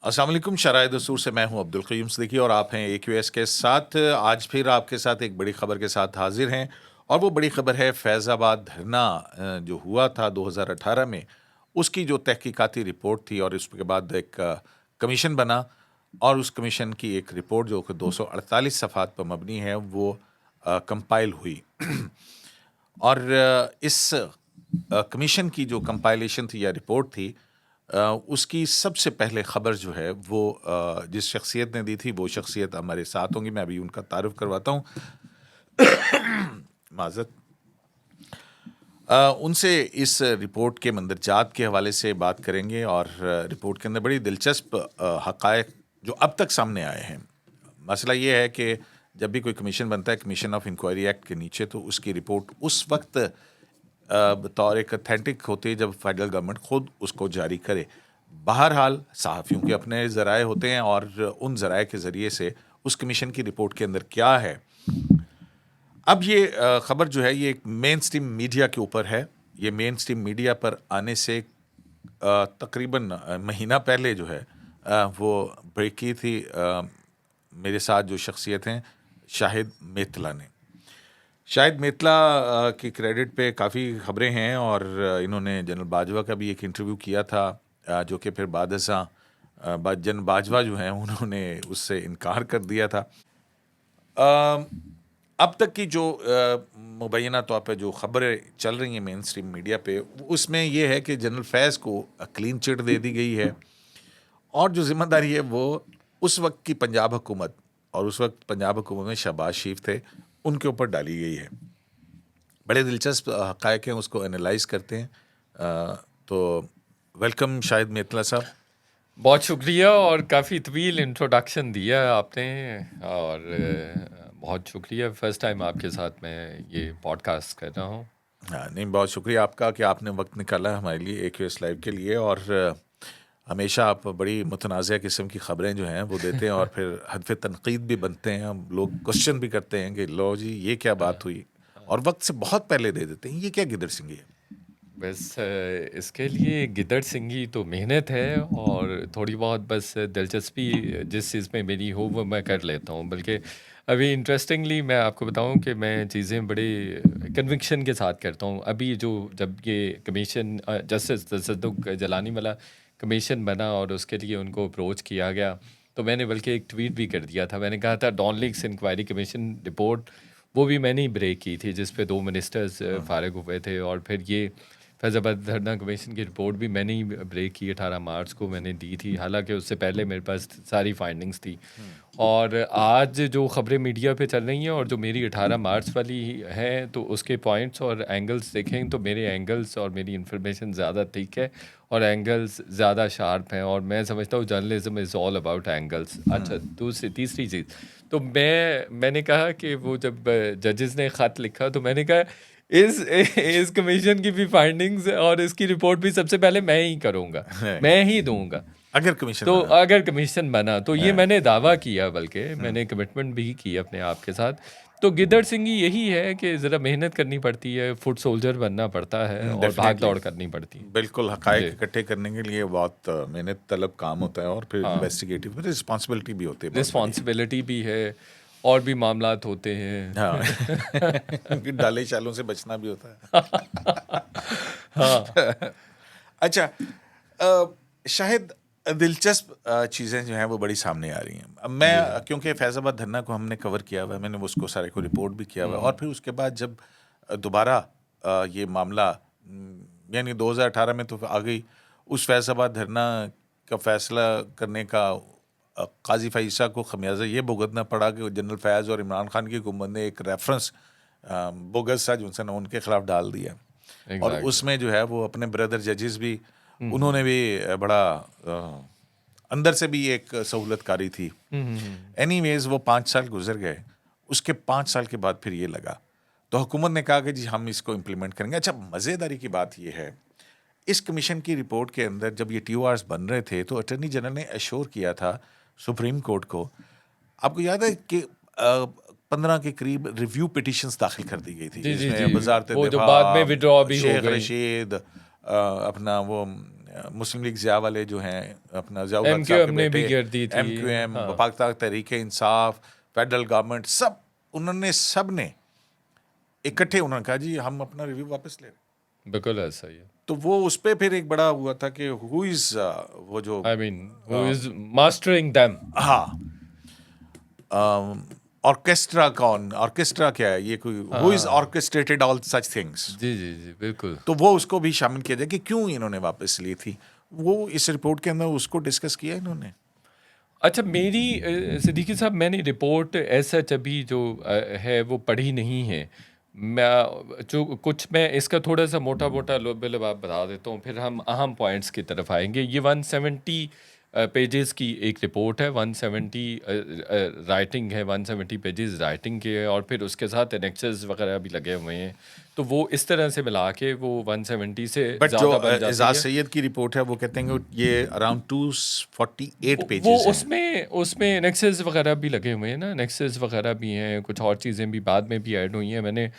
अस्सलाम वालेकुम शराय दस्तूर से मैं हूं अब्दुल क़य्यूम सिद्दीकी और आप हैं AQS के साथ। आज फिर आपके साथ एक बड़ी खबर के साथ हाजिर हैं और वो बड़ी खबर है फैज़ाबाद धरना जो हुआ था 2018 में, उसकी जो तहकीकाती रिपोर्ट थी और उसके बाद एक कमीशन बना और उस कमीशन की एक रिपोर्ट जो कि 248 सफ़हात पर मबनी है वो कंपाइल हुई। और इस कमीशन की जो कंपाइलेशन थी या रिपोर्ट थी, उसकी सबसे पहले ख़बर जो है वो जिस शख्सियत ने दी थी वो शख्सियत हमारे साथ होंगी। मैं अभी उनका तारुफ करवाता हूँ। माज़रत। उनसे इस रिपोर्ट के मंदरजात के हवाले से बात करेंगे और रिपोर्ट के अंदर बड़ी दिलचस्प हक़ाइक़ जो अब तक सामने आए हैं। मसला ये है कि जब भी कोई कमीशन बनता है कमीशन ऑफ इंक्वायरी एक्ट के नीचे, तो उसकी रिपोर्ट उस वक्त बतौर एक अथेंटिक होती है जब फेडरल गवर्नमेंट खुद उसको जारी करे। बहरहाल सहाफ़ियों के अपने ज़राए होते हैं और उन ज़राए के ज़रिए से उस कमीशन की रिपोर्ट के अंदर क्या है। अब ये ख़बर जो है ये एक मेन स्ट्रीम मीडिया के ऊपर है। ये मेन स्ट्रीम मीडिया पर आने से तकरीबन महीना पहले जो है वो ब्रेक की थी मेरे साथ जो शख्सियत हैं शाहिद मेतला ने। शाहिद मेतला की क्रेडिट पे काफ़ी ख़बरें हैं और इन्होंने जनरल बाजवा का भी एक इंटरव्यू किया था, जो कि फिर बादशाह जनरल बाजवा जो हैं उन्होंने उससे इनकार कर दिया था। अब तक की जो मुबैना तौर पे जो ख़बरें चल रही हैं मेन स्ट्रीम मीडिया पे, उसमें ये है कि जनरल फैज़ को क्लीन चिट दे दी गई है और जो ज़िम्मेदारी है वो उस वक्त की पंजाब हुकूमत और उस वक्त पंजाब हुकूमत में शहबाज शरीफ थे, उनके ऊपर डाली गई है। बड़े दिलचस्प हक़ाइक़ हैं, उसको एनालाइज़ करते हैं। तो वेलकम शाहिद मेतला साहब। बहुत शुक्रिया और काफ़ी तवील इंट्रोडक्शन दिया आपने और बहुत शुक्रिया। फ़र्स्ट टाइम आपके साथ मैं ये पॉडकास्ट कर रहा हूँ। हाँ, नहीं बहुत शुक्रिया आपका कि आपने वक्त निकाला हमारे लिए AQS लाइव के लिए और हमेशा आप बड़ी मुतनाज़िया किस्म की ख़बरें जो हैं वो देते हैं और फिर हदफ़ तनक़ीद भी बनते हैं। हम लोग क्वेश्चन भी करते हैं कि लो जी ये क्या बात हुई, और वक्त से बहुत पहले दे देते हैं। ये क्या गिदड़ सिंगी है? बस इसके लिए गिदड़ सिंगी तो मेहनत है और थोड़ी बहुत बस दिलचस्पी जिस चीज़ में मेरी हो वो मैं कर लेता हूँ। बल्कि अभी इंटरेस्टिंगली मैं आपको बताऊँ कि मैं चीज़ें बड़े कन्विक्शन के साथ करता हूँ। अभी जो जब ये कमीशन जस्टिस तसद्दुक़ जलानी वाला कमीशन बना और उसके लिए उनको अप्रोच किया गया, तो मैंने बल्कि एक ट्वीट भी कर दिया था। मैंने कहा था Dawn leaks inquiry commission report वो भी मैंने ही ब्रेक की थी, जिस पे 2 मिनिस्टर्स फारिग हुए थे। और फिर ये फैज़ाबाद धरना कमीशन की रिपोर्ट भी मैंने ही ब्रेक की, 18 मार्च को मैंने दी थी। हालांकि उससे पहले मेरे पास सारी फाइंडिंग्स थी। और आज जो ख़बरें मीडिया पे चल रही हैं और जो मेरी 18 मार्च वाली है, तो उसके पॉइंट्स और एंगल्स देखें तो मेरे एंगल्स और मेरी इन्फॉर्मेशन ज़्यादा ठीक है और एंगल्स ज़्यादा शार्प हैं। और मैं समझता हूँ journalism is all about angles. अच्छा, तीसरी चीज़, तो मैंने कहा कि वो जब जजेस ने ख़त लिखा तो मैंने कहा इस कमीशन की भी फाइंडिंग्स और इसकी रिपोर्ट भी सबसे पहले मैं ही करूँगा, मैं ही दूंगा। अगर कमीशन तो बना अगर कमीशन बना तो ये मैंने दावा किया, बल्कि मैंने कमिटमेंट भी की अपने आप के साथ। तो गिदड़ सिंगी यही है कि ज़रा मेहनत करनी पड़ती है, फुट सोल्जर बनना पड़ता है और भाग डेफिनेटली दौड़ करनी पड़ती है। बिल्कुल हक़ाइक़ जी, इकट्ठे करने के लिए बहुत मेहनत तलब काम होता है और फिर हाँ, इन्वेस्टिगेटिव रिस्पॉन्सिबिलिटी भी होती है बहुत बड़ी। रिस्पॉन्सिबिलिटी भी है और भी मामलात होते हाँ। हैं। डाले शालों से बचना भी होता हाँ, है। अच्छा, शायद दिलचस्प चीज़ें जो हैं वो बड़ी सामने आ रही हैं। अब मैं जी, क्योंकि फैज़ाबाद धरना को हमने कवर किया हुआ है, मैंने उसको सारे को रिपोर्ट भी किया हुआ है और फिर उसके बाद जब दोबारा ये मामला यानी 2018 में तो आ गई, उस फैज़ाबाद धरना का फ़ैसला करने का काज़ी फ़ाइज़ा को खमियाज़ा ये भुगतना पड़ा कि जनरल फैज़ और इमरान खान की हुकूमत ने एक रेफरेंस बोगस सा जो उनके खिलाफ डाल दिया और एग्जैक्टली। उसमें जो है वो अपने ब्रदर जजेस भी उन्होंने भी बड़ा अंदर से भी एक सहूलतकारी थी। एनीवेज वो 5 साल गुजर गए, उसके 5 साल के बाद फिर ये लगा, तो हुकूमत ने कहा कि जी हम इसको इम्प्लीमेंट करेंगे। अच्छा, मज़ेदारी की बात ये है, इस कमीशन की रिपोर्ट के अंदर जब ये TORs बन रहे थे तो अटर्नी जनरल ने एश्योर किया था सुप्रीम कोर्ट को, आपको याद है कि 15 के करीब रिव्यू पिटिशंस दाखिल कर दी गई थी जी, जी, जी। जिसमें वजारत वो जो बाद में दिफा, विड्रॉ भी हो शेख गई। रशीद, अपना वो मुस्लिम लीग ज़िया वाले जो हैं, अपना ज़ियाउल हक साहब के एमक्यूएम ने भी बेटे, गिर दी थी। MQM, हाँ, पाकिस्तान तहरीक इंसाफ, फेडरल गवर्नमेंट, सब ने इकट्ठे उन्होंने कहा जी हम अपना रिव्यू वापस ले रहे हैं। बिल्कुल ऐसा ही है। तो वो उस पे फिर एक बड़ा हुआ था कि हु इज़ वो जो I mean who is mastering them. हाँ, ऑर्केस्ट्रा ऑर्केस्ट्रा क्या है ये, कोई हु इज़ हाँ, ऑर्केस्ट्रेटेड ऑल सच थिंग्स। जी, जी, जी, बिल्कुल। तो वो उसको भी शामिल किया जाए कि क्यों इन्होंने वापस ली थी, वो इस रिपोर्ट के अंदर उसको डिस्कस किया इन्होंने। अच्छा, मेरी सिद्दीकी साहब, मैंने रिपोर्ट एज़ सच अभी जो है वो पढ़ी नहीं है। मैं इसका थोड़ा-सा मोटा-मोटा लो आप बता देता हूँ, फिर हम अहम पॉइंट्स की तरफ आएँगे। ये 170 पेजेज़ की एक रिपोर्ट है, 170 राइटिंग है, 170 पेजेज़ राइटिंग के है, और फिर उसके साथ एनेक्सेस वगैरह भी लगे हुए हैं। तो वो इस तरह से मिला के वो 170 से बट जो ज़्यादा बन जाती एजाज है। सैयद की रिपोर्ट है वो कहते हैं कि ये अराउंड 248 वो पेजेस हैं। उसमें नेक्सेस वगैरह भी लगे हुए हैं ना, नेक्सेस वगैरह भी हैं, कुछ और चीज़ें भी बाद में भी ऐड हुई हैं। मैंने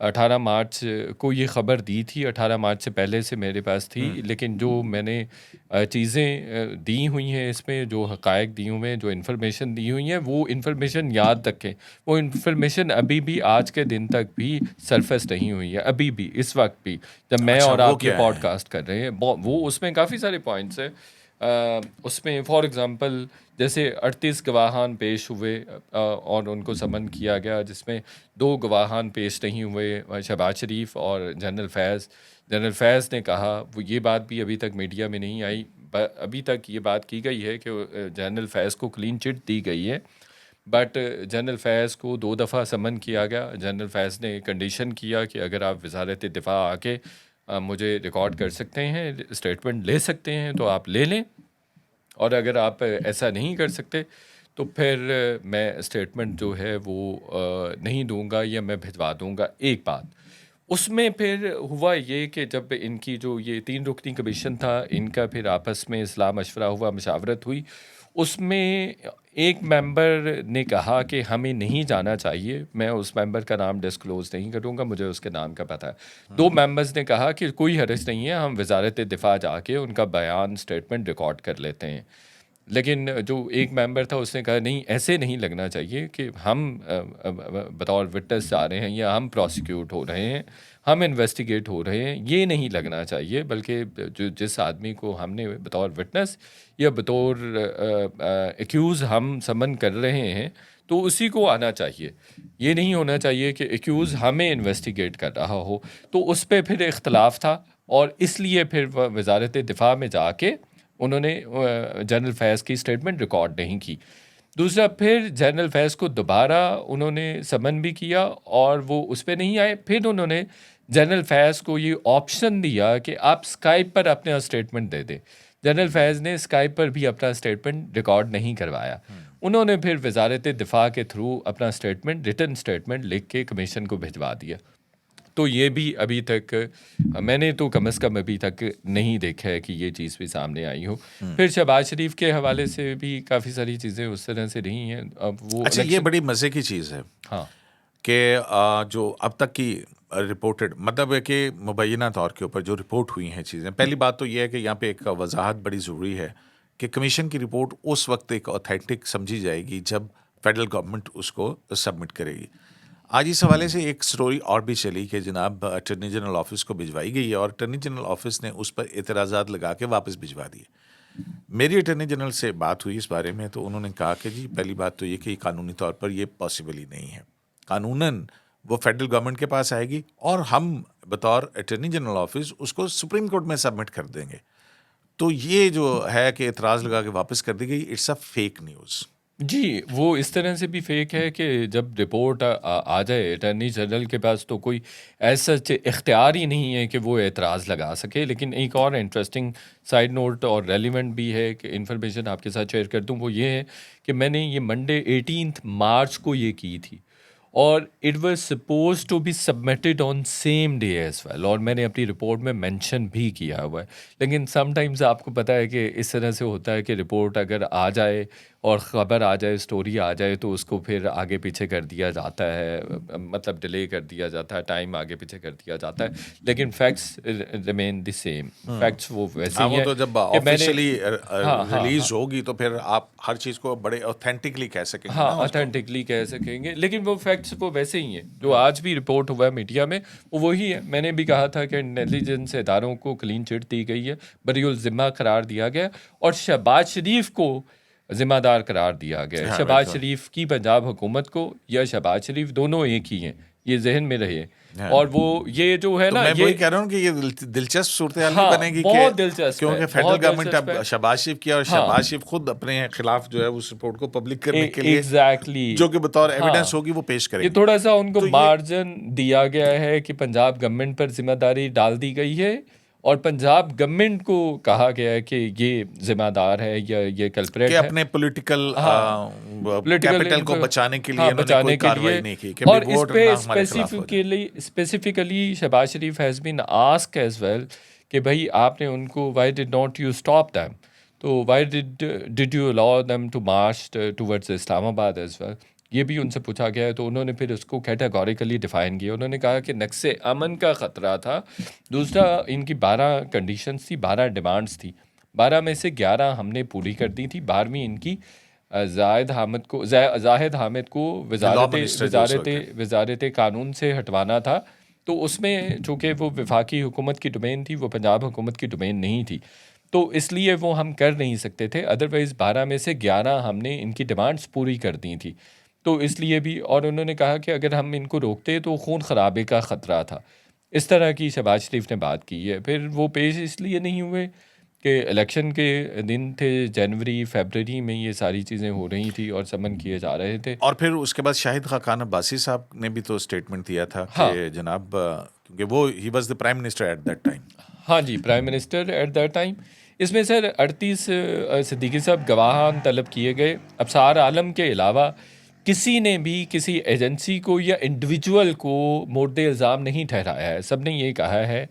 18 मार्च को ये ख़बर दी थी, 18 मार्च से पहले से मेरे पास थी, लेकिन जो मैंने चीज़ें दी हुई हैं इसमें, जो हक़ाइक़ दिए हुए हैं, जो इन्फॉर्मेशन दी हुई हैं, वो इन्फॉर्मेशन याद रखें, वो इन्फॉर्मेशन अभी भी आज के दिन तक भी सरफेस नहीं हुई है, अभी भी, इस वक्त भी, जब मैं अच्छा, और वो आप ये क्या है? पॉडकास्ट कर रहे हैं। वो उसमें काफ़ी सारे पॉइंट्स हैं। उसमें फॉर एग्ज़ाम्पल जैसे 38 गवाहान पेश हुए, और उनको समन किया गया, जिसमें 2 गवाहान पेश नहीं हुए, शहबाज शरीफ और जनरल फैज़। जनरल फैज़ ने कहा, वो ये बात भी अभी तक मीडिया में नहीं आई, अभी तक ये बात की गई है कि जनरल फैज़ को क्लीन चिट दी गई है, बट जनरल फैज़ को 2 दफ़ा समन किया गया। जनरल फैज़ ने कंडीशन किया कि अगर आप वज़ारत दिफ़ा आके मुझे रिकॉर्ड कर सकते हैं, स्टेटमेंट ले सकते हैं, तो आप ले लें, और अगर आप ऐसा नहीं कर सकते तो फिर मैं स्टेटमेंट जो है वो नहीं दूंगा, या मैं भिजवा दूंगा। एक बात उसमें फिर हुआ ये कि जब इनकी जो ये 3 रुकनी कमीशन था, इनका फिर आपस में इस्लाह मशवरा हुआ, मशावरत हुई। उसमें एक मेंबर ने कहा कि हमें नहीं जाना चाहिए, मैं उस मेंबर का नाम डिस्क्लोज़ नहीं करूँगा, मुझे उसके नाम का पता है। 2 मेंबर्स ने कहा कि कोई हर्ज नहीं है, हम वज़ारत दिफ़ा जाके उनका बयान, स्टेटमेंट रिकॉर्ड कर लेते हैं। लेकिन जो एक मेंबर था उसने कहा नहीं, ऐसे नहीं लगना चाहिए कि हम बतौर विटनेस जा रहे हैं, या हम प्रोसिक्यूट हो रहे हैं, हम इन्वेस्टिगेट हो रहे हैं, ये नहीं लगना चाहिए, बल्कि जो जिस आदमी को हमने बतौर विटनेस या बतौर एक्यूज़ हम समन कर रहे हैं, तो उसी को आना चाहिए। ये नहीं होना चाहिए कि एक्यूज़ हमें इन्वेस्टिगेट कर रहा हो। तो उस पे फिर इख्तलाफ था, और इसलिए फिर वज़ारत दिफ़ा में जाके उन्होंने जनरल फैज़ की स्टेटमेंट रिकॉर्ड नहीं की। दूसरा, फिर जनरल फैज़ को दोबारा उन्होंने समन भी किया, और वो उस पे नहीं आए। फिर उन्होंने जनरल फैज़ को ये ऑप्शन दिया कि आप स्काइप पर अपना स्टेटमेंट दे दें। जनरल फैज़ ने स्काइप पर भी अपना स्टेटमेंट रिकॉर्ड नहीं करवाया। उन्होंने फिर वज़ारत दिफ़ा के थ्रू अपना स्टेटमेंट, रिटन स्टेटमेंट लिख के कमीशन को भिजवा दिया। तो ये भी अभी तक मैंने तो कम से कम अभी तक नहीं देखा है कि ये चीज़ भी सामने आई हो। फिर शहबाज शरीफ के हवाले से भी काफ़ी सारी चीज़ें उस तरह से रही हैं। अब वो अच्छा, ये इलेक्शन। बड़ी मज़े की चीज़ है हाँ, कि जो अब तक की रिपोर्टेड, मतलब है कि मुबैना तौर के ऊपर जो रिपोर्ट हुई हैं चीज़ें, पहली बात तो ये है कि यहाँ पे एक वजाहत बड़ी ज़रूरी है कि कमीशन की रिपोर्ट उस वक्त एक ऑथेंटिक समझी जाएगी जब फेडरल गवर्नमेंट उसको सबमिट करेगी। आज इस हवाले से एक स्टोरी और भी चली कि जनाब अटर्नी जनरल ऑफिस को भिजवाई गई है और अटर्नी जनरल ऑफिस ने उस पर एतराज़ात लगा के वापस भिजवा दिए। मेरी अटर्नी जनरल से बात हुई इस बारे में, तो उन्होंने कहा कि जी पहली बात तो ये कि कानूनी तौर पर ये पॉसिबल ही नहीं है। कानूनन वो फेडरल गवर्नमेंट के पास आएगी और हम बतौर अटर्नी जनरल ऑफिस उसको सुप्रीम कोर्ट में सबमिट कर देंगे। तो ये जो है कि एतराज़ लगा के वापस कर दी गई, इट्स अ फेक न्यूज़। जी, वो इस तरह से भी फेक है कि जब रिपोर्ट आ जाए अटॉर्नी जनरल के पास, तो कोई ऐसा इख्तियार ही नहीं है कि वो एतराज़ लगा सके। लेकिन एक और इंटरेस्टिंग साइड नोट और रेलिवेंट भी है कि इन्फॉर्मेशन आपके साथ शेयर कर दूं, वो ये है कि मैंने ये मंडे 18 मार्च को ये की थी, और it was suppose to be submitted on same day as well, और मैंने अपनी रिपोर्ट में मेंशन भी किया हुआ है। लेकिन समटाइम्स आपको पता है कि इस तरह से होता है कि रिपोर्ट अगर आ जाए और ख़बर आ जाए, स्टोरी आ जाए तो उसको फिर आगे पीछे कर दिया जाता है, मतलब डिले कर दिया जाता है, टाइम आगे पीछे कर दिया जाता है, लेकिन facts remain the same. Facts वो वैसे हाँ, ही वो हैं तो जब कि मैंने ऑफिशियली हाँ, हाँ, रिलीज हाँ। होगी तो फिर आप हर चीज़ को बड़े ऑथेंटिकली कह सकेंगे हाँ, ना उसको। ऑथेंटिकली कह सकेंगे, लेकिन वो फैक्ट्स वो वैसे ही हैं जो आज भी रिपोर्ट हुआ है मीडिया में, वो वही है। मैंने भी कहा था कि इंटेलिजेंस इदारों को क्लीन चिट दी गई है, बरीउल ज़िम्मा करार दिया गया और शहबाज शरीफ को ज़िम्मेदार करार दिया गया है। हाँ, शहबाज बिल्कुल। शरीफ की पंजाब हुकूमत को या शहबाज शरीफ दोनों एक ही हैं, ये ज़हन में रहे। हाँ, और वो ये जो है तो ना मैं ये वही कह रहा हूँ कि ये दिलचस्प सूरत-हाल नहीं हाँ, बनेगी कि बहुत दिलचस्प है, क्योंकि फेडरल बहुत गवर्नमेंट दिलचस्प अब है। शहबाज शरीफ की और हाँ, शहबाज शरीफ खुद अपने खिलाफ जो है उस रिपोर्ट को पब्लिक करने के लिए एग्ज़ैक्टली। जो कि बतौर एविडेंस हाँ। होगी वो पेश ये करेंगे। थोड़ा-सा उनको तो ये मार्जिन दिया गया है कि पंजाब गवर्नमेंट पर ज़िम्मेदारी डाल दी गई है और पंजाब गवर्नमेंट को कहा गया है कि ये ज़िम्मेदार है या ये कि कल्प्रेट है। अपने पॉलिटिकल हाँ, पॉलिटिकल कैपिटल को इन्फ्लु बचाने के लिए हाँ, इन्होंने कोई बचाने के कार्रवाई लिए नहीं की कि भाई और इस वोट पे ना हमारे खिलाफ हो जाए। Specifically Shehbaz Sharif has been asked as well कि भई आपने उनको why did not you stop them? तो why did you allow them to march towards Islamabad as well? ये भी उनसे पूछा गया है, तो उन्होंने फिर उसको कैटेगोरिकली डिफ़ाइन किया। उन्होंने कहा कि नक्शे अमन का ख़तरा था। दूसरा, इनकी 12 कंडीशंस थी, 12 डिमांड्स थी। 12 में से 11 हमने पूरी कर दी थी। 12वीं इनकी ज़ाहिद हामिद को लॉ मिनिस्टर जो उस वक्त थे। वज़ारत कानून से हटवाना था। तो उसमें चूँकि वो वफाकी हुकूमत की डोमेन थी, वो पंजाब हुकूमत की डोमेन नहीं थी। तो इसलिए वो हम कर नहीं सकते थे। अदरवाइज़ 12 में से 11 हमने इनकी डिमांड्स पूरी कर दी थी। तो इसलिए भी, और उन्होंने कहा कि अगर हम इनको रोकते तो खून खराबे का ख़तरा था। इस तरह की शहबाज शरीफ ने बात की है। फिर वो पेश इसलिए नहीं हुए कि इलेक्शन के दिन थे, जनवरी फरवरी में ये सारी चीज़ें हो रही थी और समन किए जा रहे थे। और फिर उसके बाद शाहिद खाकान अब्बासी साहब ने भी तो स्टेटमेंट दिया था हाँ, कि जनाब क्योंकि वो ही was the prime minister at that time. हाँ जी, prime minister at that time. इसमें सर 38 सिद्दीकी साहब गवाहान तलब किए गए। अबसार आलम के अलावा किसी ने भी किसी एजेंसी को या इंडिविजुअल को मोर्द इल्ज़ाम नहीं ठहराया है। सब ने ये कहा है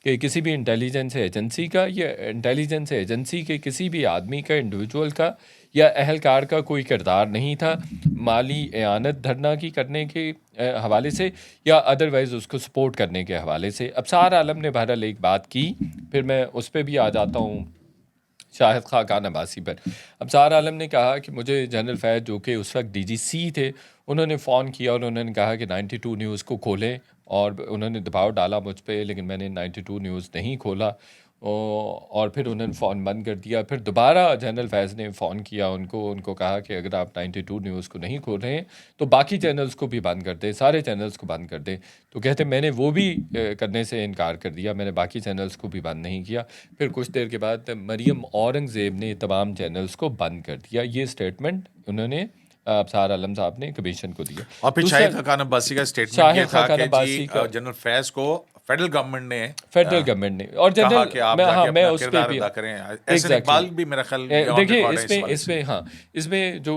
कि किसी भी इंटेलिजेंस एजेंसी का या इंटेलिजेंस एजेंसी के किसी भी आदमी का, इंडिविजुअल का या अहलकार का कोई किरदार नहीं था माली एआनत धरना की करने के हवाले से या अदरवाइज़ उसको सपोर्ट करने के हवाले से। अबसार आलम ने बहरहाल एक बात की, फिर मैं उस पे भी आ जाता हूँ शाहिद खाकान अब्बासी पर। अबसार आलम ने कहा कि मुझे जनरल फैज़ जो कि उस वक्त डीजीसी थे, उन्होंने फ़ोन किया और उन्होंने कहा कि 92 न्यूज़ को खोलें और उन्होंने दबाव डाला मुझ पे, लेकिन मैंने 92 न्यूज़ नहीं खोला और फिर उन्होंने फ़ोन बंद कर दिया। फिर दोबारा जनरल फैज़ ने फ़ोन किया उनको कहा कि अगर आप 92 न्यूज़ को नहीं खोल रहे हैं तो बाकी चैनल्स को भी बंद कर दें, सारे चैनल्स को बंद कर दें। तो कहते मैंने वो भी करने से इनकार कर दिया, मैंने बाकी चैनल्स को भी बंद नहीं किया। फिर कुछ देर के बाद मरियम औरंगज़ेब ने तमाम चैनल्स को बंद कर दिया। ये स्टेटमेंट उन्होंने अबसार आलम साहब ने कमीशन को दिया। और फिर दूसरा, शाहिद खाकान अब्बासी का स्टेटमेंट ये शाहिद था खाकान कि जी अब्बासी का जनरल फैज़ को फेडरल गवर्नमेंट ने फेडरल गवर्नमेंट ने और कहा जनरल कि आप मैं जाके हाँ मैं अपना उस पे किरदार भी अदा करें। एहसन एग्जैक्टली इकबाल भी मेरा ख्याल ऑन देखिए रिकॉर्ड है इस इसमें हवाले से। इसमें हाँ इसमें जो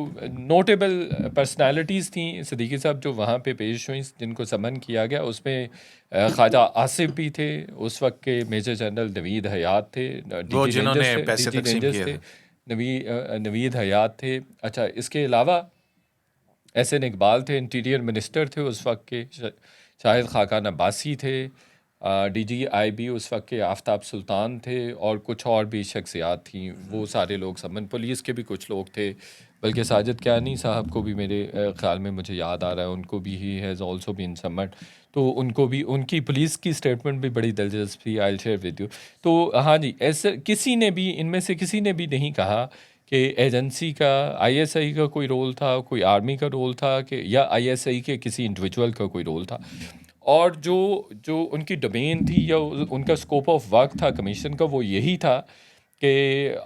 नोटेबल पर्सनालिटीज़ थी सिद्दीकी साहब जो वहाँ पे पेश हुई जिनको समन किया गया, उसमें ख्वाजा आसिफ भी थे, उस वक्त के मेजर जनरल नवीद हयात थे, वो डीजी जिन्होंने रेंजर्स थे, पैसे डीजी तकसीम रेंजर्स किए थे, थे। नवीद हयात थे। अच्छा, इसके अलावा एहसन इकबाल थे, इंटीरियर मिनिस्टर थे उस वक्त के, शाहिद खाकान अब्बासी थे, DGIB उस वक्त के आफ्ताब सुल्तान थे और कुछ और भी शख्सियात थीं। वो सारे लोग समन, पुलिस के भी कुछ लोग थे, बल्कि साजिद क्यानी साहब को भी मेरे ख्याल में मुझे याद आ रहा है, उनको भी ही हैज़ ऑल्सो बीन समन। तो उनको भी, उनकी पुलिस की स्टेटमेंट भी बड़ी दिलचस्प थी, I will share with you. तो हाँ जी, ऐसे किसी ने भी, इनमें से किसी ने भी नहीं कहा कि एजेंसी का, ISI का कोई रोल था, कोई आर्मी का रोल था कि या ISI के किसी इंडिविजुअल का कोई रोल था। और जो जो उनकी डोमेन थी या उनका स्कोप ऑफ वर्क था कमीशन का, वो यही था कि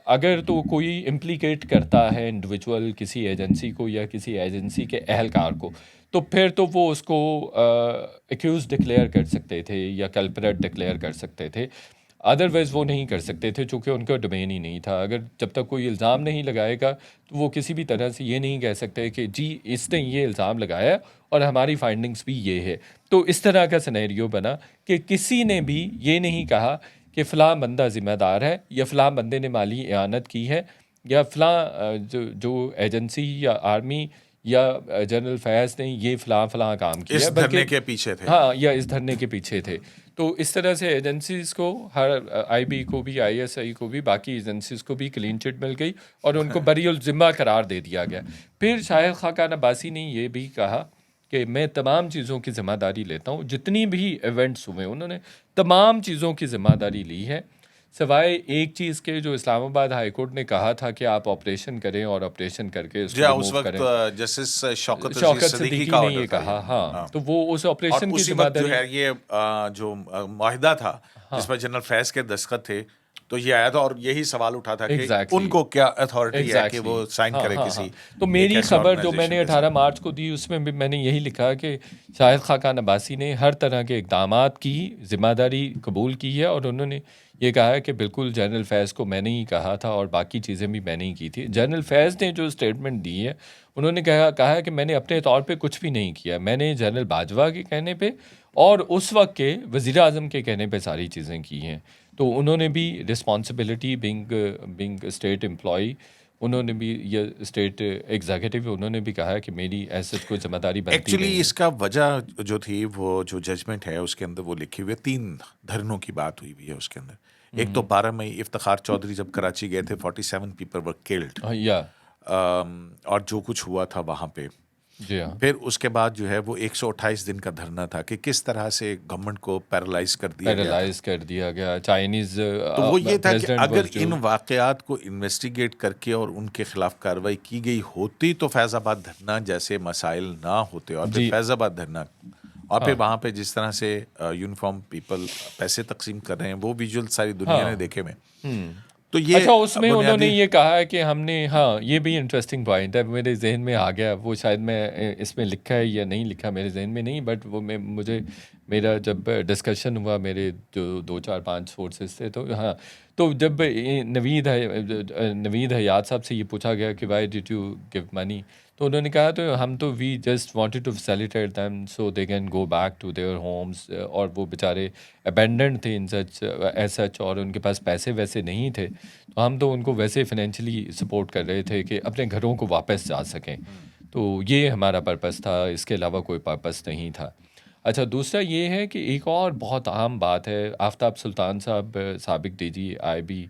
अगर तो कोई इम्प्लिकेट करता है इंडिविजुअल किसी एजेंसी को या किसी एजेंसी के अहलकार को, तो फिर तो वो उसको एक्यूज़ डिक्लेयर कर सकते थे या कल्परेट डिक्लेयर कर सकते थे। अदरवाइज़ वो नहीं कर सकते थे, चूँकि उनका डोमेन ही नहीं था। अगर जब तक कोई इल्ज़ाम नहीं लगाएगा तो वो किसी भी तरह से ये नहीं कह सकते कि जी इसने ये इल्ज़ाम लगाया और हमारी फाइंडिंग्स भी ये है। तो इस तरह का सिनेरियो बना कि किसी ने भी ये नहीं कहा कि फ़लाँ बंदा ज़िम्मेदार है या फ़लाँ बंदे ने माली इआनत की है या फ़लाँ जो एजेंसी या आर्मी या जनरल फैज़ ने ये फ़लाँ काम किया इस है, धरने बल्कि के पीछे थे। हाँ, या इस धरने के पीछे थे। तो इस तरह से एजेंसीज़ को, हर आईबी को भी, आईएसआई को भी, बाकी एजेंसीज़ को भी क्लीन चिट मिल गई और उनको बरी-उल ज़िम्मा करार दे दिया गया। फिर शाहिद खाकान अब्बासी ने ये भी कहा कि मैं तमाम चीज़ों की ज़िम्मेदारी लेता हूँ, जितनी भी इवेंट्स हुए उन्होंने तमाम चीज़ों की ज़िम्मेदारी ली है, सिवाय एक चीज़ के जो इस्लामाबाद हाई कोर्ट ने कहा था कि आप ऑपरेशन करें और ऑपरेशन करके जी इसको हाँ, उस रिमूव वक्त करें। जस्टिस शौकत अजीज शौकत सिद्दीकी सिद्दीकी का ने ऑर्डर ये था ये। कहा, हाँ, हाँ, तो वो उस और ऑपरेशन की उसी वक्त जो ज़िम्मेदारी, है ये जो माहिदा था जिस हाँ, पर जनरल फैज के दस्तखत थे, तो ये आया था और यही सवाल उठा था कि एग्ज़ैक्टली, उनको क्या अथॉरिटी है कि एग्ज़ैक्टली, वो साइन हाँ, करे हाँ, हाँ। किसी तो एक मेरी ऐसे खबर जो ऑर्गेनाइजेशन मैंने के साथ। 18 मार्च को दी, उसमें भी मैंने यही लिखा कि शाहिद खाकान अब्बासी ने हर तरह के इक़दामात की ज़िम्मेदारी कबूल की है और उन्होंने ये कहा है कि बिल्कुल जनरल फैज़ को मैंने ही कहा था और बाकी चीज़ें भी मैंने ही की थी। जनरल फैज़ ने जो स्टेटमेंट दी है, उन्होंने कहा है कि मैंने अपने तौर पे कुछ भी नहीं किया। मैंने जनरल बाजवा के कहने पे और उस वक़्त के वज़ीर-ए-आज़म के कहने पे सारी चीज़ें की हैं। तो उन्होंने भी रिस्पॉन्सिबिलिटी बीइंग स्टेट एम्प्लॉई, उन्होंने भी ये स्टेट एग्जीक्यूटिव, उन्होंने भी कहा है कि मेरी ऐसे कोई ज़िम्मेदारी बनती एक्चुअली नहीं है। इसका वजह जो थी वो जो जजमेंट है उसके अंदर वो लिखी हुई है, 3 धरनों की बात हुई हुई है उसके अंदर। एक तो 12 मई इफ्तिखार चौधरी जब कराची गए थे, 47 पीपल वर किल्ड, या और जो कुछ हुआ था वहाँ पे। जी हाँ, फिर उसके बाद जो है वो 128 दिन का धरना था कि किस तरह से गवर्नमेंट को पैरालाइज कर दिया गया था। पैरालाइज कर दिया गया। चाइनीज़ तो वो ये था कि प्रेसिडेंट अगर वाज जो, इन वाक़यात को इन्वेस्टिगेट करके और उनके खिलाफ कार्रवाई की गई होती तो फैज़ाबाद धरना जैसे मसाइल ना होते, और फिर जी, फैज़ाबाद धरना और फिर हाँ, वहाँ पे जिस तरह से यूनिफ़ॉर्म पीपल पैसे तकसीम कर रहे हैं वो विजुअल सारी दुनिया ने हाँ। देखे हुए। हुँ। तो ये अच्छा, उसमें उन्होंने बुनियादी। ये कहा है कि हमने, हाँ, ये भी इंटरेस्टिंग पॉइंट है, मेरे ज़हन में आ गया, वो शायद मैं इसमें लिखा है या नहीं लिखा मेरे ज़हन में नहीं, बट वो मैं मुझे मेरा जब डिस्कशन हुआ, मेरे जो 2 4 5 सोर्सेज़ थे, तो हाँ, तो जब नवीद हयात साहब से ये पूछा गया कि why did you give money? तो उन्होंने कहा, तो हम तो we just wanted to facilitate them so they can go back to their homes, और वो बेचारे अबैंडन्ड थे इन सच एज़ सच, और उनके पास पैसे वैसे नहीं थे। तो हम तो उनको वैसे फाइनेंशियली सपोर्ट कर रहे थे कि अपने घरों को वापस जा सकें। तो ये हमारा पर्पस था, इसके अलावा कोई पर्पस नहीं था। अच्छा, दूसरा ये है कि एक और बहुत अहम बात है, आफ़ताब सुल्तान साहब, साबिक डीजी आईबी,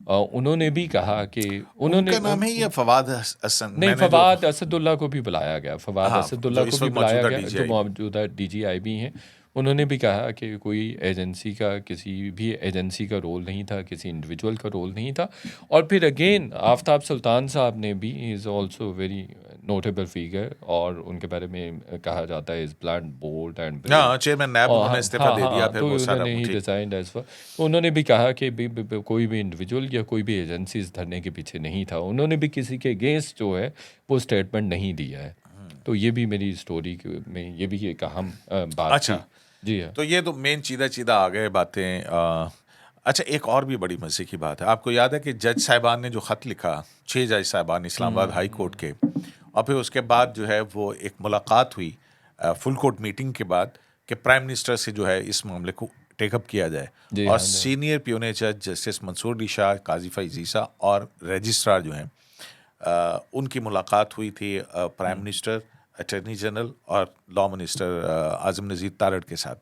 उन्होंने भी कहा कि उन्होंने उनका नाम है या फवाद हसन, नहीं, मैंने जो। फ़वाद असदुल्ला को भी बुलाया गया, फ़वाद हाँ, असदुल्ला जो को इस भी वक्त बुलाया मौजूदा गया, जो डीजीआई। मौजूदा डीजीआईबी हैं। उन्होंने भी कहा कि कोई एजेंसी का, किसी भी एजेंसी का रोल नहीं था, किसी इंडिविजुअल का रोल नहीं था। और फिर अगेन आफ़ताब सुल्तान साहब ने भी, he is also very notable figure, और उनके बारे में कहा जाता है is blunt, bold and brave. हाँ, चेयरमैन नैब और उन्होंने हाँ, इस्तीफा हाँ, दे दिया हाँ, फिर तो वो सारा उन्होंने ही ठीक। Designed as well. तो उन्होंने भी कहा कि कोई भी इंडिविजुअल या कोई भी एजेंसी इस धरने के पीछे नहीं था। उन्होंने भी किसी के अगेंस्ट जो है वो स्टेटमेंट नहीं दिया है। तो ये भी मेरी स्टोरी में ये भी एक अहम बात अच्छा, थी। जी हाँ। तो ये तो मेन चीदा चीदा आ गए बातें। अच्छा, एक और भी बड़ी मज़े की बात है, आपको याद है कि जज साहिबान ने जो ख़त लिखा, 6 जज साहिबान इस्लामाबाद हाई कोर्ट के, और फिर उसके बाद जो है वो एक मुलाकात हुई फुल कोर्ट मीटिंग के बाद कि प्राइम मिनिस्टर से जो है इस मामले को टेकअप किया जाए। जी और हाँ, जी हाँ। सीनियर प्यूने जज जस्टिस मंसूर अली शाह, काजी फ़ैज़ ईसा और रजिस्ट्रार जो हैं, उनकी मुलाकात हुई थी प्राइम मिनिस्टर, अटॉर्नी जनरल और लॉ मिनिस्टर आज़म नज़ीर तारड़ के साथ।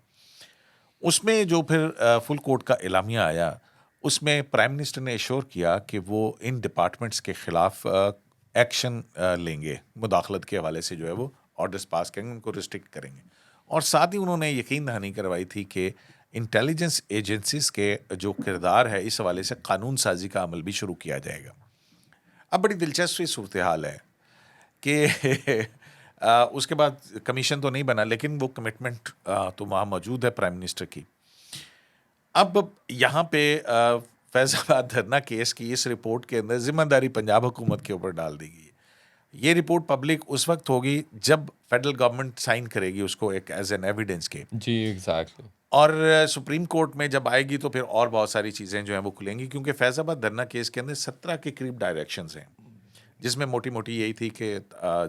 उसमें जो फिर फुल कोर्ट का एलामिया आया, उसमें प्राइम मिनिस्टर ने एश्योर किया कि वो इन डिपार्टमेंट्स के खिलाफ एक्शन लेंगे, मुदाखलत के हवाले से जो है वो ऑर्डर्स पास करेंगे, उनको रिस्ट्रिक्ट करेंगे। और साथ ही उन्होंने यकीन दहानी करवाई थी कि इंटेलिजेंस एजेंसीज के जो किरदार है इस हवाले से कानून साजी का अमल भी शुरू किया जाएगा। अब बड़ी दिलचस्प सूरत हाल है कि उसके बाद कमीशन तो नहीं बना, लेकिन वो कमिटमेंट तो वहाँ मौजूद है प्राइम मिनिस्टर की। अब यहाँ पे फैज़ाबाद धरना केस की इस रिपोर्ट के अंदर जिम्मेदारी पंजाब हुकूमत के ऊपर डाल दी गई है। ये रिपोर्ट पब्लिक उस वक्त होगी जब फेडरल गवर्नमेंट साइन करेगी उसको एक एज एन एविडेंस के, जी, एग्ज़ैक्टली। और सुप्रीम कोर्ट में जब आएगी तो फिर और बहुत सारी चीज़ें जो हैं वो खुलेंगी, क्योंकि फैज़ाबाद धरना केस के अंदर 17 के करीब डायरेक्शंस हैं, जिसमें मोटी मोटी यही थी कि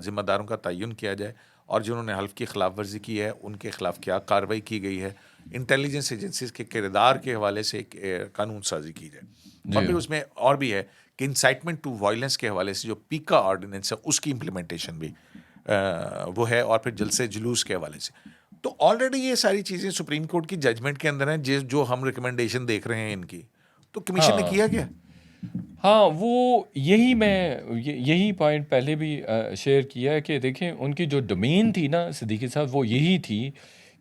जिम्मेदारों का तयन किया जाए और जिन्होंने हल्फ की खिलाफ वर्जी की है उनके खिलाफ क्या कार्रवाई की गई है, इंटेलिजेंस एजेंसीज के किरदार के हवाले से एक कानून साजी की जाए। और जी फिर हाँ। उसमें और भी है कि इंसाइटमेंट टू वायलेंस के हवाले से जो पीका ऑर्डिनेंस है उसकी इम्प्लीमेंटेशन भी वो है, और फिर जलसे जुलूस के हवाले से। तो ऑलरेडी ये सारी चीज़ें सुप्रीम कोर्ट की जजमेंट के अंदर हैं, जो हम रिकमेंडेशन देख रहे हैं इनकी, तो कमीशन ने हाँ किया क्या? हाँ, वो यही पॉइंट पहले भी शेयर किया है कि देखें उनकी जो डोमेन थी ना सिद्दीकी साहब, वो यही थी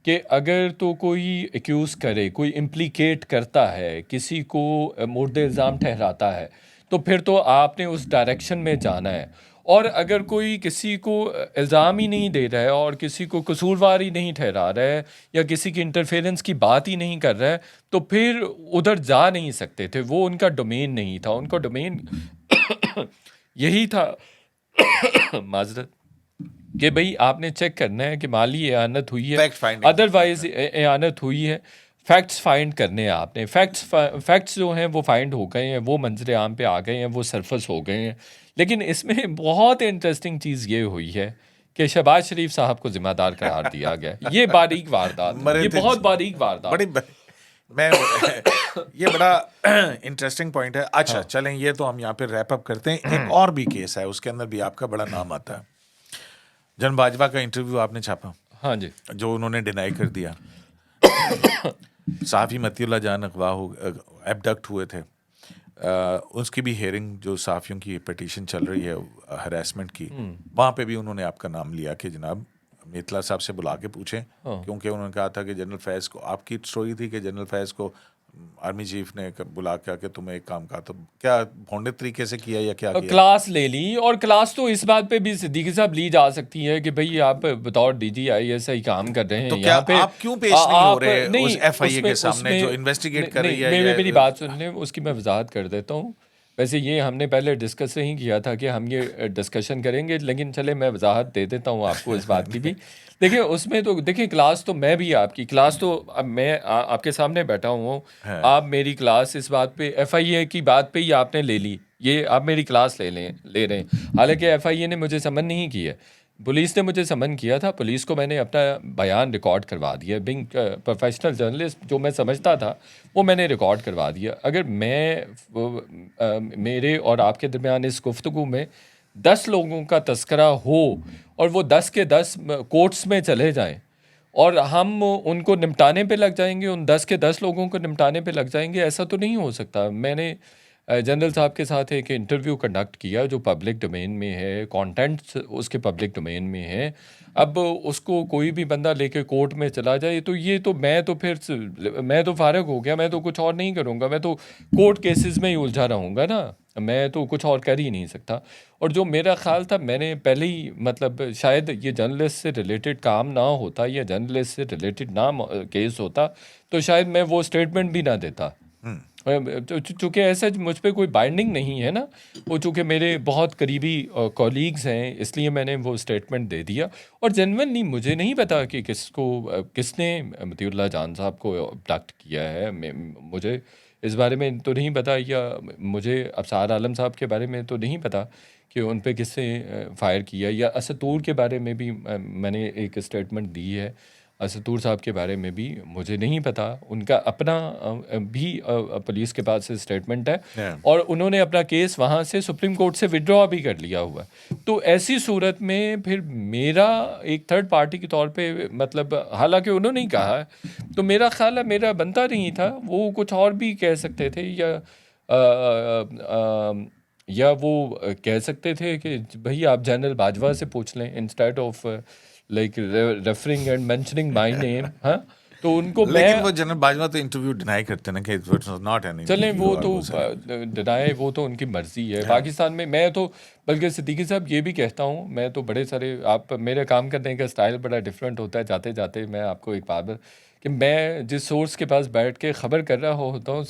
कि अगर तो कोई एक्यूज़ करे, कोई इम्प्लिकेट करता है, किसी को मुर्द इल्ज़ाम ठहराता है, तो फिर तो आपने उस डायरेक्शन में जाना है। और अगर कोई किसी को इल्ज़ाम ही नहीं दे रहा है और किसी को कसूरवार ही नहीं ठहरा रहा है या किसी की इंटरफेरेंस की बात ही नहीं कर रहा है, तो फिर उधर जा नहीं सकते थे। वो उनका डोमेन नहीं था, उनका डोमेन यही था माजरत कि भाई आपने चेक करना है कि माली एआनत हुई है, फैक्ट फाइंडिंग। अदरवाइज एआनत हुई है, फैक्ट्स फाइंड करने हैं आपने। फैक्ट्स जो हैं वो फाइंड हो गए हैं, वो मंजर आम पे आ गए हैं, वो सरफस हो गए हैं। लेकिन इसमें बहुत इंटरेस्टिंग चीज़ ये हुई है कि शहबाज शरीफ साहब को जिम्मेदार करार दिया गया। ये बारीक वारदात है, मरे ये थे बहुत बारीक वारदात बड़ी मैं ये बड़ा इंटरेस्टिंग पॉइंट है। अच्छा हाँ चलें, ये तो हम यहाँ पे रैप अप करते हैं। एक और भी केस है, उसके अंदर भी आपका बड़ा नाम आता है। जन बाजवा का इंटरव्यू आपने छापा, हाँ जी जो उन्होंने डिनाई कर दिया। सहाफ़ी मतीउल्लाह जान अगवा हो एबडक्ट हुए थे, उसकी भी हेयरिंग, जो सहाफ़ियों की पिटीशन चल रही है हरासमेंट की, वहाँ पे भी उन्होंने आपका नाम लिया कि जनाब मितला साहब से बुला के पूछें, हाँ क्योंकि उन्होंने कहा था कि जनरल फैज़ को, आपकी स्टोरी थी कि जनरल फैज़ को आर्मी चीफ ने बुला के कि तुम्हें एक काम कहा, तो क्या भोंडे तरीके से किया या क्या किया? क्लास ले ली। और क्लास तो इस बात पे भी सिद्दीकी साहब ली जा सकती है कि भाई आप बतौर DGI ऐसा ही काम कर रहे हैं तो क्या यहाँ पे। आप क्यों पेश नहीं हो आप रहे उस नहीं FIA के सामने जो इन्वेस्टिगेट कर रही है? मेरी बात सुन लें, उसकी मैं वजाहत कर देता हूँ। वैसे ये हमने पहले डिस्कस नहीं किया था कि हम ये डिस्कशन करेंगे, लेकिन चले मैं वजाहत दे देता हूँ आपको इस बात की भी। देखिए उसमें तो देखिए क्लास तो मैं भी आपकी क्लास तो अब मैं आपके सामने बैठा हूँ, हाँ। आप मेरी क्लास इस बात पे FIA की बात पे ही आपने ले ली, ये आप मेरी क्लास ले रहे हैं। हालांकि FIA ने मुझे समन नहीं किया, पुलिस ने मुझे समन किया था। पुलिस को मैंने अपना बयान रिकॉर्ड करवा दिया। बिंग प्रोफेशनल जर्नलिस्ट जो मैं समझता था वो मैंने रिकॉर्ड करवा दिया। अगर मेरे और आपके दरमियान इस गुफ्तगू में 10 लोगों का तस्करा हो और वो 10 के 10 कोर्ट्स में चले जाएं और हम उनको निपटाने पे लग जाएंगे, उन 10 के 10 लोगों को निपटाने पे लग जाएंगे, ऐसा तो नहीं हो सकता। मैंने जनरल साहब के साथ एक इंटरव्यू कंडक्ट किया जो पब्लिक डोमेन में है, कंटेंट्स उसके पब्लिक डोमेन में है। अब उसको कोई भी बंदा लेके कोर्ट में चला जाए तो ये तो मैं तो फारग हो गया, मैं तो कुछ और नहीं करूँगा, मैं तो कोर्ट केसेस में ही उलझा रहूँगा ना, मैं तो कुछ और कर ही नहीं सकता। और जो मेरा ख्याल था, मैंने पहले ही मतलब शायद ये जर्नलिस्ट से रिलेटेड काम ना होता या जर्नलिस्ट से रिलेटेड ना केस होता तो शायद मैं वो स्टेटमेंट भी ना देता। चूँकि ऐसा मुझ पे कोई बाइंडिंग नहीं है ना, वो चूँकि मेरे बहुत करीबी कॉलीग्स हैं, इसलिए मैंने वो स्टेटमेंट दे दिया। और जेन्युइनली मुझे नहीं पता कि किसने मतीउल्लाह जान साहब को अबडक्ट किया है। मुझे इस बारे में तो नहीं पता, या मुझे अफसार आलम साहब के बारे में तो नहीं पता कि उन पे किसने फायर किया, या असतूर के बारे में भी मैंने एक स्टेटमेंट दी है। असतूर साहब के बारे में भी मुझे नहीं पता, उनका अपना भी पुलिस के पास स्टेटमेंट है Yeah. और उन्होंने अपना केस वहाँ से सुप्रीम कोर्ट से विड्रॉ भी कर लिया हुआ है। तो ऐसी सूरत में फिर मेरा एक थर्ड पार्टी के तौर पे मतलब, हालांकि उन्होंने ही कहा है, तो मेरा ख्याल है मेरा बनता नहीं था। वो कुछ और भी कह सकते थे, या वो कह सकते थे कि भाई आप जनरल बाजवा से पूछ लें instead of like referring and mentioning my name. हाँ, तो उनको लेकिन वो जनरल बाजवा तो इंटरव्यू डिनाई करते ना कि इट वाज नॉट एन चलें इंटरव्यू, वो और तो वो सारे डिनाई, वो तो उनकी मर्जी है। पाकिस्तान में मैं तो बल्कि सिद्दीकी साहब ये भी कहता हूँ, मैं तो बड़े सारे, आप मेरे काम करने का स्टाइल बड़ा डिफरेंट होता है। जाते जाते मैं आपको एक बात कि मैं जिस सोर्स के पास बैठ के ख़बर कर रहा होता हूँ,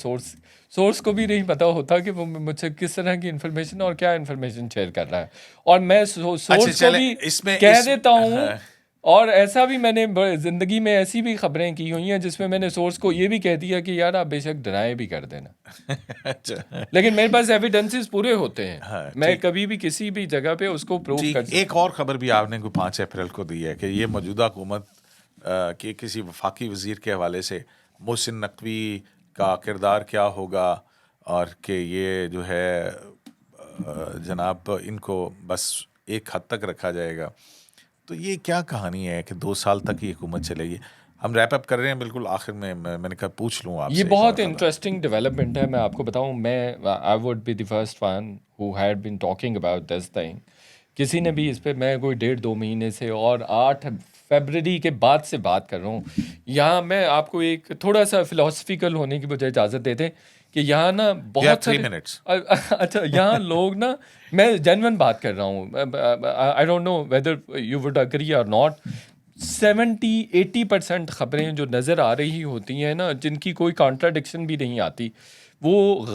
सोर्स को भी नहीं पता होता कि वो मुझसे किस तरह की इन्फॉर्मेशन और क्या इन्फॉर्मेशन शेयर कर रहा है, और मैं सोर्स को चले भी इसमें कह देता हूँ। हाँ। और ऐसा भी मैंने ज़िंदगी में ऐसी भी खबरें की हुई हैं जिसमें मैंने सोर्स को ये भी कह दिया कि यार आप बेशक डिनाई भी कर देना, अच्छा लेकिन मेरे पास एविडेंसेस पूरे होते हैं। हाँ, मैं ठीक कभी भी किसी भी जगह पे उसको प्रूव ठीक। कर एक और खबर भी आपने कोई 5 अप्रैल को दी है कि ये मौजूदा हुकूमत के किसी वफाकी वजीर के हवाले से मोहसिन नकवी का किरदार क्या होगा, और कि ये जो है जनाब इनको बस एक हद तक रखा जाएगा। तो ये क्या कहानी है कि 2 साल तक ये हुकूमत चलेगी? हम रैप अप कर रहे हैं बिल्कुल आखिर में, मैंने कहा पूछ लूँ ये आपसे एक और बहुत ख़बर। इंटरेस्टिंग डेवलपमेंट है। मैं आपको बताऊं, मैं I would be the first one who had been talking about this thing. किसी ने भी इस पे, मैं कोई 1.5-2 महीने से और 8 फरवरी के बाद से बात कर रहा हूँ। यहाँ मैं आपको एक थोड़ा सा फिलोसफिकल होने की मुझे इजाज़त दे दें कि यहाँ ना यू हैव बहुत 3 सारे मिनट्स। अच्छा, यहाँ लोग ना, मैं जेन्युइन बात कर रहा हूँ। I don't know whether you would agree और नॉट। 70-80% खबरें जो नज़र आ रही होती हैं ना, जिनकी कोई कॉन्ट्राडिक्शन भी नहीं आती, वो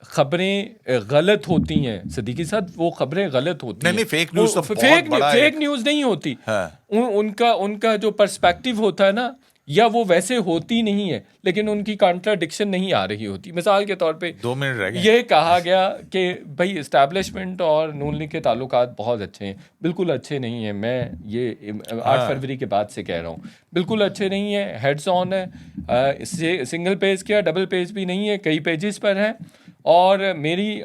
खबरें गलत होती हैं। सिद्दीकी साहब, वो खबरें गलत होती नहीं, हैं। नहीं, फेक वो न्यूज़ तो बहुत बड़ा फेक एक। न्यूज़ नहीं होती। हाँ। उनका जो पर्सपेक्टिव होता है ना, या वो वैसे होती नहीं है, लेकिन उनकी कॉन्ट्राडिक्शन नहीं आ रही होती। मिसाल के तौर पे 2 मिनट रह गए। ये कहा गया कि भाई इस्टेब्लिशमेंट और नून लीग के ताल्लुकात बहुत अच्छे हैं। बिल्कुल अच्छे नहीं हैं। मैं ये 8 हाँ। फरवरी के बाद से कह रहा हूँ, बिल्कुल अच्छे नहीं हैं। हेड्स ऑन है, इससे सिंगल पेज क्या डबल पेज भी नहीं है, कई पेजेस पर है। और मेरी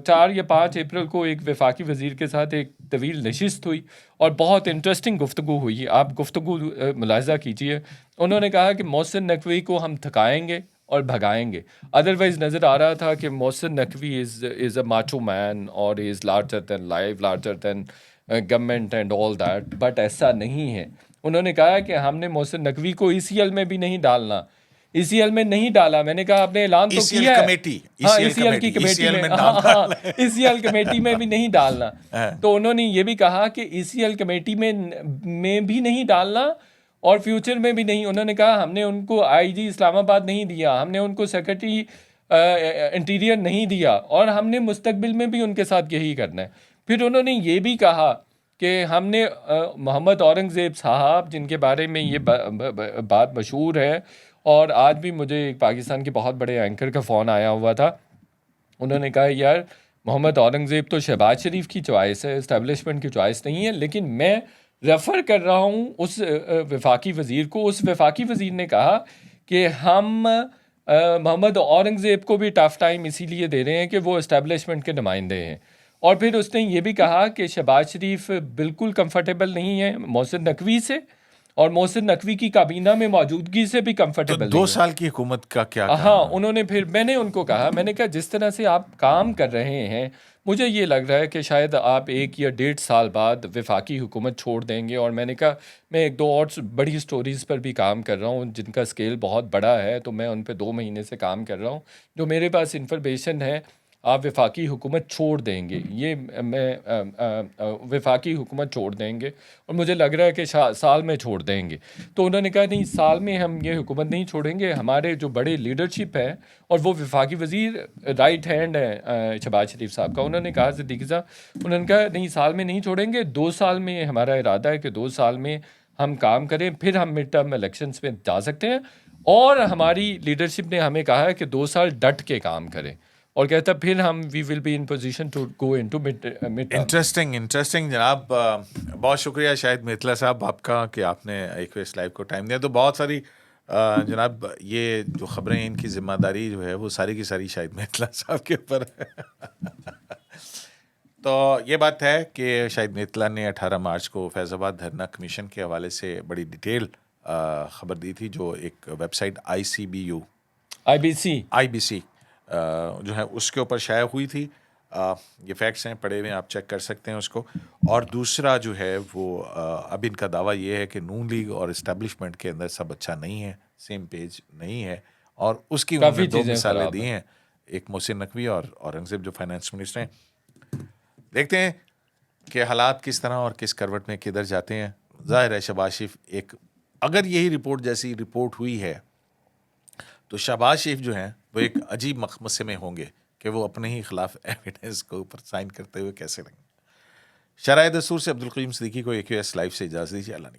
4 या 5 अप्रैल को एक वफाकी वज़ीर के साथ एक तवील नशिस्त हुई और बहुत इंटरेस्टिंग गुफ्तगू हुई। आप गुफ्तगू मुलाहिज़ा कीजिए। उन्होंने कहा कि मोहसिन नकवी को हम थकाएंगे और भगाएंगे। अदरवाइज नज़र आ रहा था कि Mohsin Naqvi is a macho man और is larger than life, larger than government and all that, but ऐसा नहीं है। उन्होंने कहा कि हमने मोहसिन नकवी को ईसीएल में भी नहीं डालना। ईसीएल में नहीं डाला। मैंने कहा आपने ऐलान तो ईसीएल किया है। कमेटी, हाँ, ईसीएल ईसीएल की कमेटी, कमेटी ईसीएल में, में नाम हाँ हाँ, डालना है। ईसीएल कमेटी में भी नहीं डालना। हाँ। तो उन्होंने ये भी कहा कि ईसीएल कमेटी में भी नहीं डालना और फ्यूचर में भी नहीं। उन्होंने कहा हमने उनको आईजी इस्लामाबाद नहीं दिया, हमने उनको सेक्रेटरी इंटीरियर नहीं दिया, और हमने मुस्तकबिल में भी उनके साथ यही करना है। फिर उन्होंने ये भी कहा कि हमने मोहम्मद औरंगज़ेब साहब, जिनके बारे में ये बात मशहूर है, और आज भी मुझे एक पाकिस्तान के बहुत बड़े एंकर का फ़ोन आया हुआ था। उन्होंने कहा यार, मोहम्मद औरंगज़ेब तो शहबाज शरीफ की चॉइस है, इस्टेब्लिशमेंट की चॉइस नहीं है। लेकिन मैं रेफ़र कर रहा हूँ उस वफाकी वज़ीर को। उस वफाकी वज़ीर ने कहा कि हम मोहम्मद औरंगज़ेब को भी टफ़ टाइम इसीलिए दे रहे हैं कि वो इस्टेब्लिशमेंट के नुमाइंदे हैं। और फिर उसने ये भी कहा कि शहबाज शरीफ बिल्कुल कंफर्टेबल नहीं है मोहसिन नकवी से, और मोहसिन नकवी की काबीना में मौजूदगी से भी तो कंफर्टेबल 2 नहीं है। साल की हुकूमत का क्या हाँ, कहा? उन्होंने फिर, मैंने उनको कहा, मैंने कहा जिस तरह से आप काम कर रहे हैं, मुझे ये लग रहा है कि शायद आप 1 या 1.5 साल बाद वफाकी हुकूमत छोड़ देंगे। और मैंने कहा मैं 1-2 और बड़ी स्टोरीज़ पर भी काम कर रहा हूँ जिनका स्केल बहुत बड़ा है, तो मैं उन पे 2 महीने से काम कर रहा हूँ। जो मेरे पास इंफॉर्मेशन है, आप वफाकी हुकूमत छोड़ देंगे, ये वफाकी हुकूमत छोड़ देंगे, और मुझे लग रहा है कि साल में छोड़ देंगे। तो उन्होंने कहा नहीं, साल में हम ये हुकूमत नहीं छोड़ेंगे। हमारे जो बड़े लीडरशिप है, और वो वफाकी वज़ीर राइट हैंड है शहबाज शरीफ साहब का, उन्होंने कहा सिद्दीकी साहब, उन्होंने कहा नहीं, साल में नहीं छोड़ेंगे, 2 साल में हमारा इरादा है कि 2 साल में हम काम करें, फिर हम मिड टर्म इलेक्शंस में जा सकते हैं। और हमारी लीडरशिप ने हमें कहा है कि 2 साल डट के काम करें, और कहता फिर हम we will be in position to go into mid term. Interesting जनाब। बहुत शुक्रिया शाहिद मित्तला साहब आपका कि आपने एक्वेस लाइव को टाइम दिया। तो बहुत सारी जनाब ये जो खबरें हैं, इनकी जिम्मेदारी जो है वो सारी की सारी शाहिद मित्तला साहब के ऊपर है। तो ये बात है कि शाहिद मित्तला ने 18 मार्च को फैज़ाबाद धरना कमीशन के हवाले से बड़ी डिटेल खबर दी थी, जो एक वेबसाइट IBC जो है उसके ऊपर शाया हुई थी। ये फैक्ट्स हैं, पढ़े हुए हैं, आप चेक कर सकते हैं उसको। और दूसरा जो है वो अब इनका दावा ये है कि नून लीग और इस्टेब्लिशमेंट के अंदर सब अच्छा नहीं है, सेम पेज नहीं है, और उसकी उन्होंने काफ़ी 2 चीज़ें मिसालें ख़राब दी हैं। हैं, एक मोहसिन नकवी और औरंगज़ेब जो फाइनेंस मिनिस्टर हैं। देखते हैं कि हालात किस तरह और किस करवट में किधर जाते हैं। ज़ाहिर है शहबाज शरीफ एक, अगर यही रिपोर्ट जैसी रिपोर्ट हुई है, तो शहबाज शरीफ जो हैं वो एक अजीब मखमसे में होंगे कि वो अपने ही खिलाफ एविडेंस को ऊपर साइन करते हुए कैसे रहेंगे। शराय दस्तूर से अब्दुल करीम सिद्दीकी को AQS लाइव से इजाज़त दीजिए। अल्लाह ने